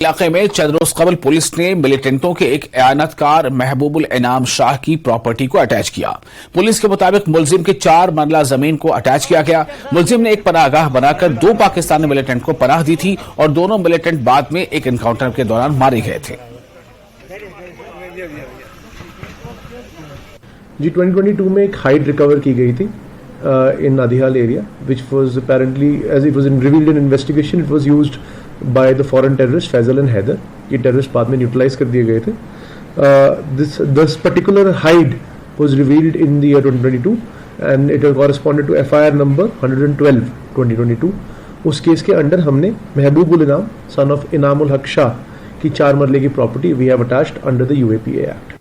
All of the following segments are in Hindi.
इलाके में चंद रोज कबल पुलिस ने मिलिटेंटों के एक एयानतकार महबूबुल इनाम शाह की प्रॉपर्टी को अटैच किया। पुलिस के मुताबिक मुलजिम की 4 मरला जमीन को अटैच किया गया। मुलजिम ने एक पनाहगाह बनाकर 2 पाकिस्तानी मिलिटेंट को पनाह दी थी और दोनों मिलिटेंट बाद में एक एनकाउंटर के दौरान मारे गए थे। जी 2022 में एक हाइड रिकवर की गई थी in Nadihal area, which was apparently, as it was revealed in investigation, it was used by the foreign terrorists Faisal and Haider. ये terrorists बाद में neutralize कर दिए गए थे। This particular hide was revealed in the year 2022 and it corresponded to FIR number 112 2022। उस केस के अंडर हमने महबूबुल इनाम son of इनामुल हक शाह की 4 मरले की property we have attached under the UAPA Act।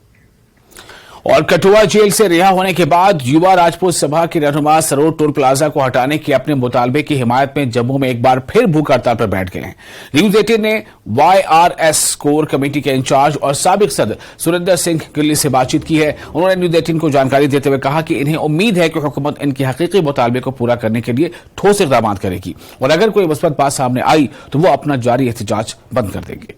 और कठुआ जेल से रिहा होने के बाद युवा राजपूत सभा के रहनुमा सरोवर टोल प्लाजा को हटाने के अपने मुतालबे की हिमायत में जम्मू में एक बार फिर भूख हड़ताल पर बैठ गए हैं। न्यूज 18 ने YRS कोर कमेटी के इंचार्ज और साबिक सदर सुरेंद्र सिंह गिल्ली से बातचीत की है। उन्होंने न्यूज 18 को जानकारी देते हुए कहा कि इन्हें उम्मीद है कि हुकूमत इनके हकीकी मुतालबे को पूरा करने के लिए ठोस इक़दाम करेगी और अगर कोई मुस्बत बात सामने आई तो वो अपना जारी एहतजाज बंद कर देंगे।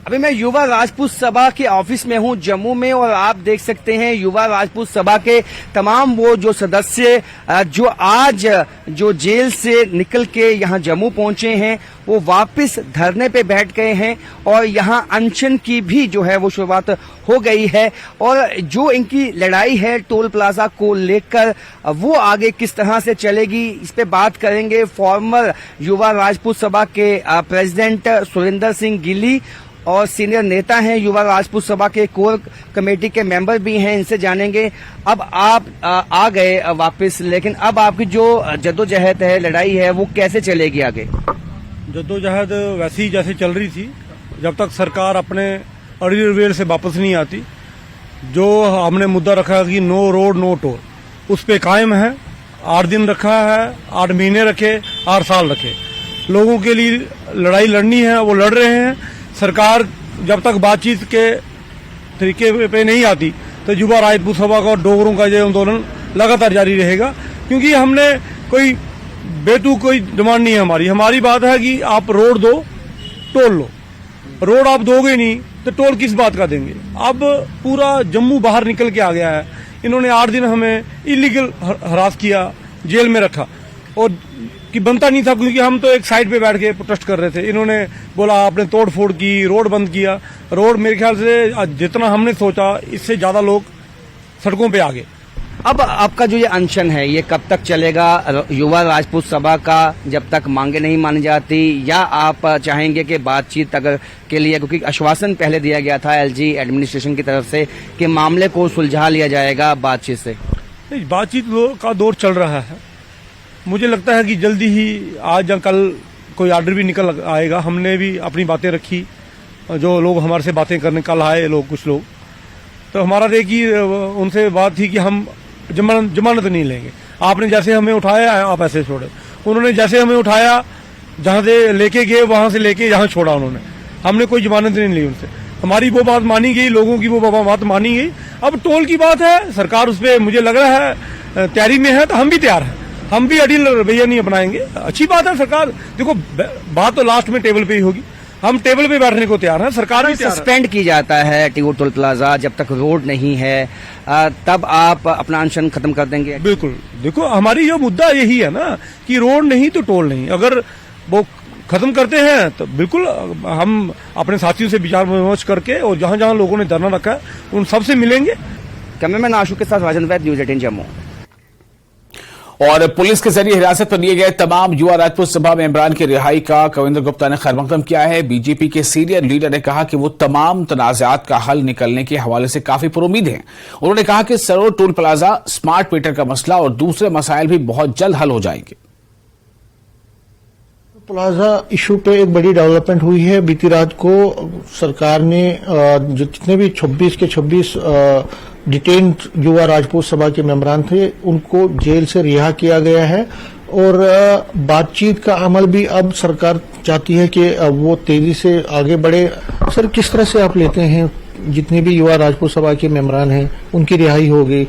अभी मैं युवा राजपूत सभा के ऑफिस में हूं जम्मू में और आप देख सकते हैं युवा राजपूत सभा के तमाम वो जो सदस्य जो आज जो जेल से निकल के यहां जम्मू पहुंचे हैं वो वापस धरने पे बैठ गए हैं और यहां अनशन की भी जो है वो शुरुआत हो गई है और जो इनकी लड़ाई है टोल प्लाजा को लेकर वो आगे किस तरह से चलेगी इस पे बात करेंगे। फॉर्मर युवा राजपूत सभा के प्रेसिडेंट सुरेंद्र सिंह गिल्ली और सीनियर नेता हैं युवा राजपूत सभा के कोर कमेटी के मेंबर भी हैं, इनसे जानेंगे। अब आप आ गए वापस, लेकिन अब आपकी जो जद्दोजहद है लड़ाई है वो कैसे चलेगी आगे? जद्दोजहद वैसी जैसे चल रही थी जब तक सरकार अपने अर्ली रिवेल से वापस नहीं आती। जो हमने मुद्दा रखा कि नो रोड नो टोल उस पे कायम है। 8 दिन रखा है, 8 महीने रखे, 8 साल रखे। लोगों के लिए लड़ाई लड़नी है, वो लड़ रहे हैं। सरकार जब तक बातचीत के तरीके पे नहीं आती तो युवा राजपूत सभा का और डोगरों का जो आंदोलन लगातार जारी रहेगा, क्योंकि हमने कोई बेतुक कोई डिमांड नहीं है। हमारी बात है कि आप रोड दो, टोल लो। रोड आप दोगे नहीं तो टोल किस बात का देंगे? अब पूरा जम्मू बाहर निकल के आ गया है। इन्होंने 8 दिन हमें इलीगल हरास किया, जेल में रखा और कि बनता नहीं था, क्योंकि हम तो एक साइड पे बैठ के प्रोटेस्ट कर रहे थे। इन्होंने बोला आपने तोड़ फोड़ की, रोड बंद किया। रोड मेरे ख्याल से जितना हमने सोचा इससे ज्यादा लोग सड़कों पे आ गए। अब आपका जो ये अनशन है ये कब तक चलेगा युवा राजपूत सभा का, जब तक मांगे नहीं मानी जाती, या आप चाहेंगे कि बातचीत अगर के लिए, क्योंकि आश्वासन पहले दिया गया था LG एडमिनिस्ट्रेशन की तरफ से कि मामले को सुलझा लिया जाएगा बातचीत से? बातचीत का दौर चल रहा है। मुझे लगता है कि जल्दी ही आज या कल कोई आर्डर भी निकल आएगा। हमने भी अपनी बातें रखी, जो लोग हमारे से बातें करने कल आए लोग, कुछ लोग, तो हमारा देखिए उनसे बात थी कि हम जमानत नहीं लेंगे। आपने जैसे हमें उठाया आप ऐसे छोड़े। उन्होंने जैसे हमें उठाया जहां से लेके गए वहां से लेके यहाँ छोड़ा उन्होंने। हमने कोई जमानत नहीं ली उनसे। हमारी वो बात मानी गई, लोगों की वो बात मानी गई। अब टोल की बात है, सरकार उस पर मुझे लग रहा है तैयारी में है, तो हम भी तैयार हैं। हम भी अड़ियल रवैया नहीं अपनाएंगे। अच्छी बात है। सरकार देखो बात तो लास्ट में टेबल पे ही होगी। हम टेबल पे बैठने को तैयार हैं। सरकार भी सस्पेंड की जाता है टोल प्लाजा जब तक रोड नहीं है, तब आप अपना अनशन खत्म कर देंगे? बिल्कुल। देखो हमारी जो मुद्दा यही है ना कि रोड नहीं तो टोल नहीं। अगर वो खत्म करते हैं तो बिल्कुल हम अपने साथियों से विचार विमर्श करके और जहां जहां लोगों ने धरना रखा है उन सबसे मिलेंगे। कैमरामैन आशु के साथ राजन वैद, न्यूज 18 जम्मू। और पुलिस के जरिए हिरासत पर लिए गए तमाम युवा राजपूत सभा मेंबरान की रिहाई का कविंद्र गुप्ता ने खैरमकदम किया है। बीजेपी के सीनियर लीडर ने कहा कि वो तमाम तनाज़ात का हल निकलने के हवाले से काफी पुरुमीद हैं। उन्होंने कहा कि सरोवर टोल प्लाजा, स्मार्ट मीटर का मसला और दूसरे मसाइल भी बहुत जल्द हल हो जाएंगे। प्लाजा इशू पे एक बड़ी डेवलपमेंट हुई है। बीती रात को सरकार ने जितने भी 26 के 26 डिटेन्ड युवा राजपूत सभा के मेंबरान थे उनको जेल से रिहा किया गया है और बातचीत का अमल भी अब सरकार चाहती है कि वो तेजी से आगे बढ़े। सर, किस तरह से आप लेते हैं जितने भी युवा राजपूत सभा के मेंबरान हैं उनकी रिहाई होगी?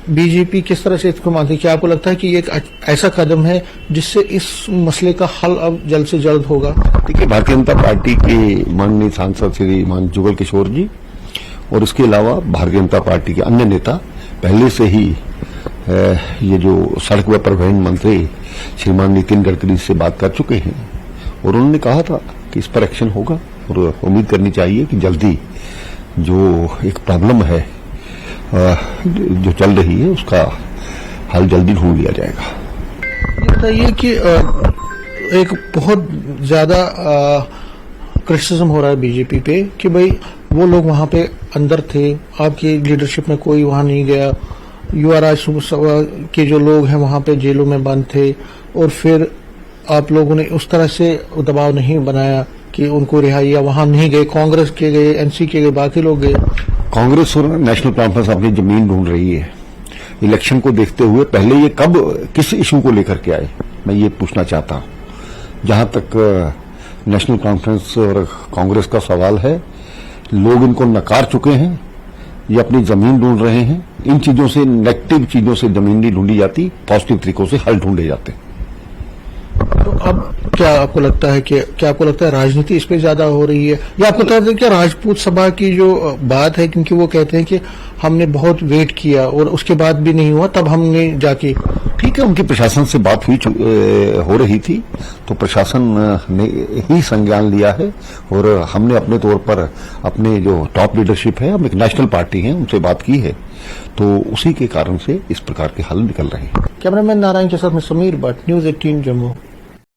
बीजेपी किस तरह से इसको मानती है? क्या आपको लगता है कि ये एक ऐसा कदम है जिससे इस मसले का हल अब जल्द से जल्द होगा? देखिए, भारतीय जनता पार्टी के माननीय सांसद श्रीमान जुगल किशोर जी और इसके अलावा भारतीय जनता पार्टी के अन्य नेता पहले से ही ये जो सड़क व परिवहन मंत्री श्रीमान नितिन गडकरी से बात कर चुके हैं और उन्होंने कहा था कि इस पर एक्शन होगा और उम्मीद करनी चाहिए कि जल्दी जो एक प्रॉब्लम है जो चल रही है उसका हल जल्दी ढूंढ लिया जाएगा। ये बताइए कि एक बहुत ज्यादा क्रिटिसिज्म हो रहा है बीजेपी पे कि भाई वो लोग वहां पे अंदर थे, आपकी लीडरशिप में कोई वहां नहीं गया, युवा राजपूत सभा के जो लोग हैं वहां पे जेलों में बंद थे और फिर आप लोगों ने उस तरह से दबाव नहीं बनाया कि उनको रिहाई, या वहां नहीं गए, कांग्रेस के गए, एनसी के गए, बाकी लोग गए। कांग्रेस और नेशनल कॉन्फ्रेंस अपनी जमीन ढूंढ रही है इलेक्शन को देखते हुए। पहले ये कब किस इशू को लेकर के आए, मैं ये पूछना चाहता हूं। जहां तक नेशनल कॉन्फ्रेंस और कांग्रेस का सवाल है, लोग इनको नकार चुके हैं, ये अपनी जमीन ढूंढ रहे हैं। इन चीजों से, नेगेटिव चीजों से जमीन नहीं ढूंढी जाती, पॉजिटिव तरीकों से हल ढूंढे जाते हैं। तो अब क्या आपको लगता है राजनीति इस पे ज्यादा हो रही है, या आपको लगता है कि राजपूत सभा की जो बात है, क्योंकि वो कहते हैं कि हमने बहुत वेट किया और उसके बाद भी नहीं हुआ, तब हमने जाके, ठीक है, उनकी प्रशासन से बात हो रही थी तो प्रशासन ने ही संज्ञान लिया है और हमने अपने तौर पर अपने जो टॉप लीडरशिप है, हम एक नेशनल पार्टी है, उनसे बात की है, तो उसी के कारण से इस प्रकार के हल निकल रहे हैं। कैमरामैन नारायण के साथ में समीर भट्ट, न्यूज़ 18 जम्मू।